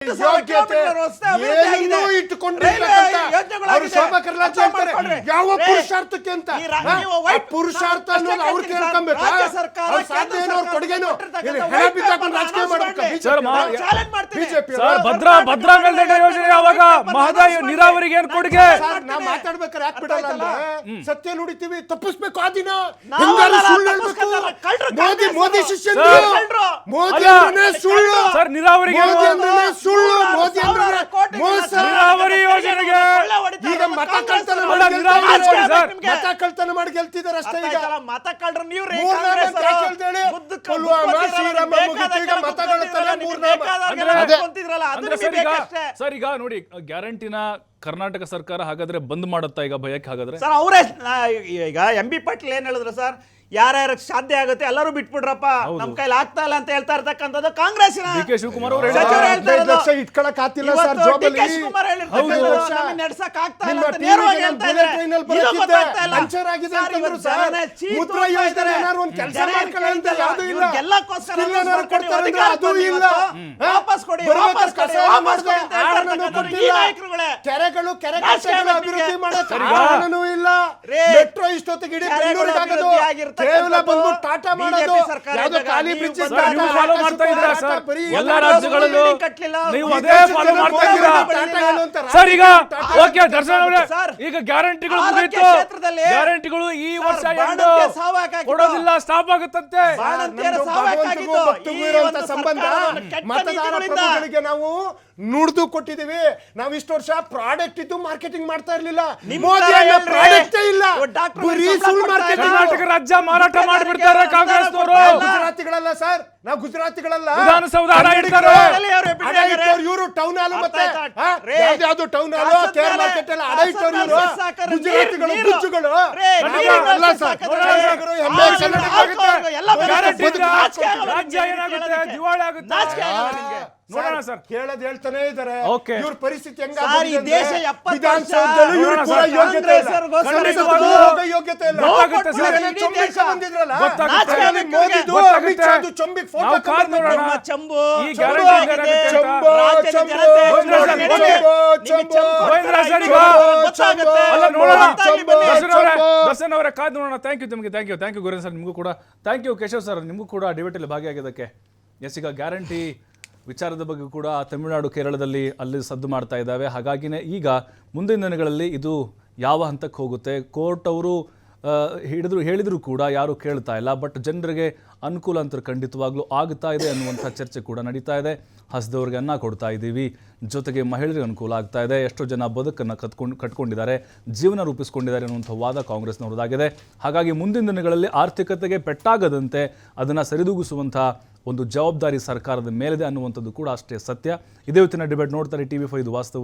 ಯೋಗ್ಯತೆ ಏನನ್ನೂ ಇಟ್ಟುಕೊಂಡಿರ್ತಕ್ಕಂಥ ಅವರು ಶೋಭಾ ಕರ್ಲಾಜೆ ಅಂತಾರೆ ಯಾವ ಪುರುಷಾರ್ಥಕ್ಕೆ ಅಂತ ಪುರುಷಾರ್ಥ ಅನ್ನೋದು ಅವ್ರು ಕೇಳ್ಕೊಬೇಕು. ಅವ್ರ ಸಾಧ್ಯ ಏನೋ ಅವ್ರ ಕೊಡುಗೆನೋ ಹೆಣ ಬಿದ್ದಾಕೊಂಡು ರಾಜಕೀಯ ಬಿಜೆಪಿ ಭದ್ರಾ ಮೇಲ್ದಂಡೆ ಯೋಜನೆ ಯಾವಾಗ ಮಹದಾಯಿ ನೀರಾವರಿಗೆ ಏನ್ ಕೊಡುಗೆ ನಾವು ಮಾತಾಡ್ಬೇಕಾದ್ರೆ ಯಾಕೆ ಬಿಡಲ್ಲ ಅಂದ್ರೆ ಸತ್ಯ ನುಡಿತೀವಿ ತಪ್ಪಿಸ್ಬೇಕು ಆ ದಿನ ಹೆಂಗಾರು ಸುಳ್ಳು ಹೇಳ್ಬೇಕು. ಮೋದಿ ಶಿಷ್ಯಂದ್ರು ಮೋದಿ ಅಂದ್ರೆ ಸುಳ್ಳು ಸರ್ ನೀರಾವರಿಗೆ ಮೋದಿ ಅಂದ್ರೆ ಸುಳ್ಳು ಮೋದಿ ಅಂದ್ರೆ ಮೋಸ ನೀರಾವರಿ ಯೋಜನೆಗೆ ಈಗ ಮತ ಕಳ್ತನ ಮಾಡಿ ಗೆಲ್ತಿದ್ದಾರೆ ಅಷ್ಟೇ. ಈಗ ಮತ ಕಳ್ರು ನೀವು ಪುಲ್ವಾಮಾ ಶ್ರೀರಾಮ ಮುಗಿತು ಮತ ಕಳ್ತನ ಸರ್ ಈಗ ನೋಡಿ ಗ್ಯಾರಂಟಿನ ಕರ್ನಾಟಕ ಸರ್ಕಾರ ಹಾಗಾದ್ರೆ ಬಂದ್ ಮಾಡುತ್ತಾ ಈಗ ಭಯಕ್ಕೆ? ಹಾಗಾದ್ರೆ ಸರ್ ಅವರೇ ಈಗ ಎಂ.ಬಿ. ಪಾಟೀಲ್ ಏನ್ ಹೇಳಿದ್ರು ಸರ್, ಯಾರ್ಯಾರ ಸಾಧ್ಯ ಆಗುತ್ತೆ ಎಲ್ಲರೂ ಬಿಟ್ಬಿಡ್ರಪ್ಪ, ನಮ್ ಕೈಲಿ ಆಗ್ತಾ ಇಲ್ಲ ಅಂತ ಹೇಳ್ತಾ ಇರ್ತಕ್ಕಂಥದ್ದು ಕಾಂಗ್ರೆಸ್ಸಿನ ಡಿ.ಕೆ. ಶಿವಕುಮಾರ್ ಅವರು ಇಟ್ಕೊಳಕ್ ಆಗ್ತಿಲ್ಲ ಸರ್ ಜೋಬಲ್ಲಿ. ನಡ್ಸಕ್ ಆಗ್ತಾ ಇಲ್ಲ ನಿಮ್ಮ ನೇರವಾಗಿ ಪಂಚರ್ ಆಗಿದೆ ಅಂತಂದ್ರು ಸರ್. ಮುದ್ರಾ ಯೋಜನೆ ಏನಾದ್ರು ಒಂದು ಕೆಲಸ ಮಾಡ್ಕೊಳ್ಳಿ ಅಂತ ಯಾವುದು ಇಲ್ಲ. ಎಲ್ಲಕ್ಕೋಸ್ಕರ ಅದು ಇಲ್ಲ. ವಾಪಸ್ ಕೊಡಿ ಕೆರೆಗಳು ಕೆರೆ ಕಟ್ಟೆಗಳು ಅಭಿವೃದ್ಧಿ ಮಾಡಕ್ ಕಾರಣನೂ ಇಲ್ಲ. ಮೆಟ್ರೋ ಇಷ್ಟೊತ್ತಿಗೆ ಇಡೀ ಬೆಂಗಳೂರಿಗೆ ಆಗೋದು ಕೇವಲ ಬಂದು ಟಾಟಾ ಮಾಡೋದು ಯಾವುದು ಖಾಲಿ ಬ್ರಿಡ್ಜ್ ಫಾಲೋ ಮಾಡ್ತಾ ಇದ್ದೀರಾ ಸರ್? ಎಲ್ಲ ರಾಜ್ಯಗಳಲ್ಲೂ ನೀವು ಅದೇ ಫಾಲೋ ಮಾಡ್ತಾ ಇದ್ದೀರಾ ಸರ್? ಈಗ ಓಕೆ ದರ್ಶನ್ ಅವರೇ, ಈಗ ಗ್ಯಾರಂಟಿಗಳು ಮುಗಿಯಿತು, ಗ್ಯಾರಂಟಿಗಳು ಈ ವರ್ಷ ಕೊಡೋದಿಲ್ಲ, ಸ್ಟಾಪ್ ಆಗುತ್ತಂತೆ. ಸಂಬಂಧ ಮತದಾರ ಪ್ರಭುಗಳಿಗೆ ನಾವು ನುಡ್ದು ಕೊಟ್ಟಿದ್ದೀವಿ. ನಾವು ಇಷ್ಟು ವರ್ಷ ಪ್ರಾಡಕ್ಟ್ ಇದ್ದು ಮಾರ್ಕೆಟಿಂಗ್ ಮಾಡ್ತಾ ಇರ್ಲಿಲ್ಲ. ಮೋದಿ ಪ್ರಾಡಕ್ಟೇ ಇಲ್ಲ, ಕರ್ನಾಟಕ ರಾಜ್ಯ ಮಾರಾಟ ಮಾಡಿಬಿಡ್ತಾರೆ ಕಾಂಗ್ರೆಸ್ನವರು. ಗುಜರಾತಿಗಳಲ್ಲ ಸರ್, ನಾವು ಗುಜರಾತಿಗಳಲ್ಲ. ವಿಧಾನಸೌಧ ಹಣ ಇಡ್ತಾರೆ ಇವರು ಟೌನ್ ಹಾಲು ಮತ್ತೆ ಯಾವ್ದು ಟೌನ್ ಹಾಲು ಕೇರ್ ಮಾರ್ಕೆಟ್ ಎಲ್ಲ ಹಣ ಇಟ್ಟವ್ರು ಇವರು ಗುಜರಾತಿಗಳು ಗುಜ್ಜುಗಳು. ರಾಜ್ಯ ಏನಾಗುತ್ತೆ, ದಿವಾಳಿ ಆಗುತ್ತೆ ನೋಡೋಣ ಸರ್. ಕೇಳದ್ ಹೇಳ್ತಾನೆ ಇದಾರೆ ಇವ್ರ ಪರಿಸ್ಥಿತಿ ಹೆಂಗ ವಿಧಾನಸೌಧದಲ್ಲೂ ಇವ್ರ ಕೂಡ ಯೋಗ್ಯತೆ ಇಲ್ಲ, ಯೋಗ್ಯತೆ ಇಲ್ಲ. ದರ್ಶನ್ ಅವರೇ ಕಾದ್ ನೋಡೋಣ. ಥ್ಯಾಂಕ್ ಯು ನಿಮಗೆ, ಥ್ಯಾಂಕ್ ಯು ಗುರೇನ್ ಸರ್, ನಿಮಗೂ ಕೂಡ ಥ್ಯಾಂಕ್ ಯು. ಕೇಶವ್ ಸರ್ ನಿಮಗೂ ಕೂಡ ಡಿಬೇಟ್ ಅಲ್ಲಿ ಭಾಗಿಯಾಗಿದ್ದಕ್ಕೆ. ಎಸ್, ಈಗ ಗ್ಯಾರಂಟಿ ವಿಚಾರದ ಬಗ್ಗೆ ಕೂಡ ತಮಿಳುನಾಡು ಕೇರಳದಲ್ಲಿ ಅಲ್ಲಿ ಸದ್ದು ಮಾಡ್ತಾ ಇದ್ದಾವೆ. ಹಾಗಾಗಿನೇ ಈಗ ಮುಂದಿನ ದಿನಗಳಲ್ಲಿ ಇದು ಯಾವ ಹಂತಕ್ಕೆ ಹೋಗುತ್ತೆ, ಕೋರ್ಟ್ ಅವರು ಹೇಳಿದ್ರು ಕೂಡ ಯಾರು ಕೇಳ್ತಾ ಇಲ್ಲ. ಬಟ್ ಜನರಿಗೆ ಅನುಕೂಲ ಅಂತ ಖಂಡಿತವಾಗ್ಲೂ ಆಗ್ತಾ ಇದೆ ಅನ್ನುವಂಥ ಚರ್ಚೆ ಕೂಡ ನಡೀತಾ ಇದೆ. ಹಸಿದವ್ರಿಗೆ ಅನ್ನ ಕೊಡ್ತಾ ಇದ್ದೀವಿ, ಜೊತೆಗೆ ಮಹಿಳೆಯರಿಗೆ ಅನುಕೂಲ ಆಗ್ತಾ ಇದೆ, ಎಷ್ಟೋ ಜನ ಬದುಕನ್ನು ಕಟ್ಕೊಂಡಿದ್ದಾರೆ, ಜೀವನ ರೂಪಿಸ್ಕೊಂಡಿದ್ದಾರೆ ಅನ್ನುವಂಥ ವಾದ ಕಾಂಗ್ರೆಸ್ನವ್ರದ್ದಾಗಿದೆ. ಹಾಗಾಗಿ ಮುಂದಿನ ದಿನಗಳಲ್ಲಿ ಆರ್ಥಿಕತೆಗೆ ಪೆಟ್ಟಾಗದಂತೆ ಅದನ್ನು ಸರಿದೂಗಿಸುವಂಥ ಒಂದು ಜವಾಬ್ದಾರಿ ಸರ್ಕಾರದ ಮೇಲಿದೆ ಅನ್ನುವಂಥದ್ದು ಕೂಡ ಅಷ್ಟೇ ಸತ್ಯ. ಇದೇ ಹೊತ್ತಿನ ಡಿಬೇಟ್ ನೋಡ್ತಾರೆ TV5 ಇದು ವಾಸ್ತವ.